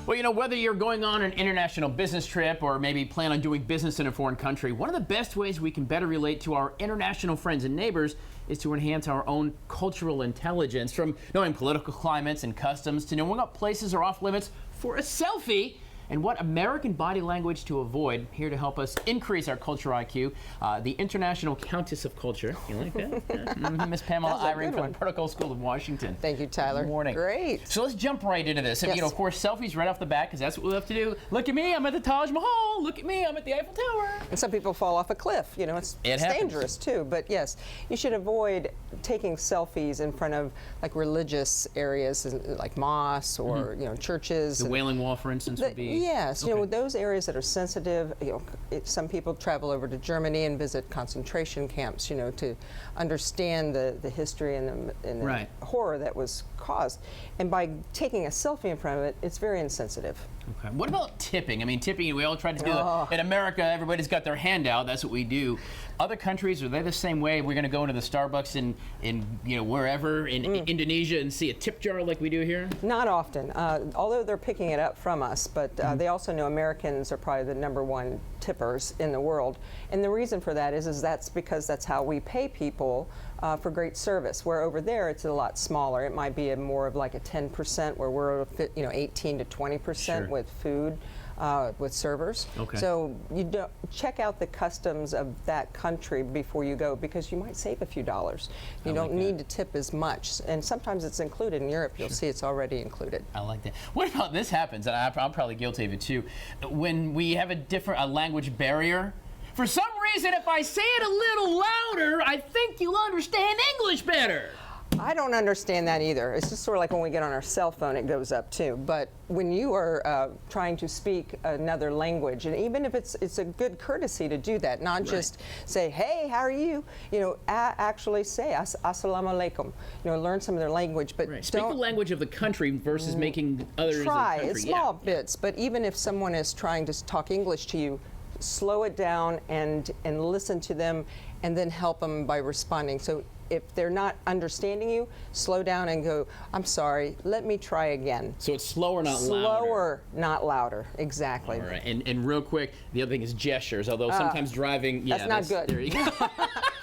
Well, you know, whether you're going on an international business trip or maybe plan on doing business in a foreign country, one of the best ways we can better relate to our international friends and neighbors is to enhance our own cultural intelligence, from knowing political climates and customs to knowing what places are off limits for a selfie and what American body language to avoid. Here to help us increase our culture IQ, the International Countess of Culture. You like that? Miss Pamela Eyring from the Protocol School of Washington. Thank you, Tyler. Good morning. Great. So let's jump right into this. Yes. You know, of course, selfies right off the bat, because that's what we have to do. Look at me, I'm at the Taj Mahal. Look at me, I'm at the Eiffel Tower. And some people fall off a cliff. You know, it's dangerous too. But yes, you should avoid taking selfies in front of like religious areas, like mosques or you know, churches. The Wailing Wall, for instance, would be. Yes, you know, those areas that are sensitive. You know, some people travel over to Germany and visit concentration camps. You know, to understand the history and the horror that was caused. And by taking a selfie in front of it, it's very insensitive. Okay. What about tipping? I mean, tipping, we all try to do that. In America, everybody's got their hand out. That's what we do. Other countries, are they the same way? We're going to go into the Starbucks in you know, wherever, in Indonesia, and see a tip jar like we do here? Not often, although they're picking it up from us, but they also know Americans are probably the #1 tippers in the world. And the reason for that is that's because that's how we pay people for great service, where over there it's a lot smaller. It might be more of like a 10%, where we're 18 to 20% with food, with servers. Okay. So you don't check out the customs of that country before you go, because you might save a few dollars. You don't need to tip as much, and sometimes it's included. In Europe, you'll see it's already included. I like that. What about this happens, and I'm probably guilty of it too, when we have a language barrier? For some reason, if I say it a little louder, I think you'll understand English better. I don't understand that either. It's just sort of like when we get on our cell phone, it goes up too. But when you are trying to speak another language, and even if it's a good courtesy to do that, not just say, hey, how are you? You know, actually say, assalamu alaikum. You know, learn some of their language, but speak the language of the country versus making others try. of the country. It's small bits, but even if someone is trying to talk English to you, slow it down and listen to them, and then help them by responding. So if they're not understanding you, slow down and go, I'm sorry, let me try again. So it's slower, not louder. Slower, not louder. Exactly. All right. And real quick, the other thing is gestures, although sometimes driving, that's not good. There you go.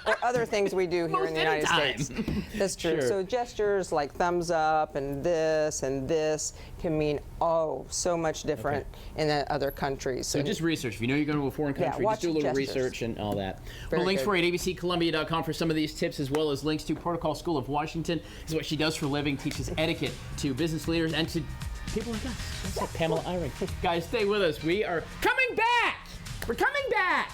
There are other things we do here in the United States. That's true. So gestures like thumbs up and this can mean, so much different in the other countries. So just research. If you know you're going to a foreign country, just do a little research and all that. Well, links for you at abccolumbia.com for some of these tips, as well as links to Protocol School of Washington. This is what she does for a living, teaches etiquette to business leaders and to people like us. That's Pamela Eyring. Guys, stay with us. We are coming back. We're coming back.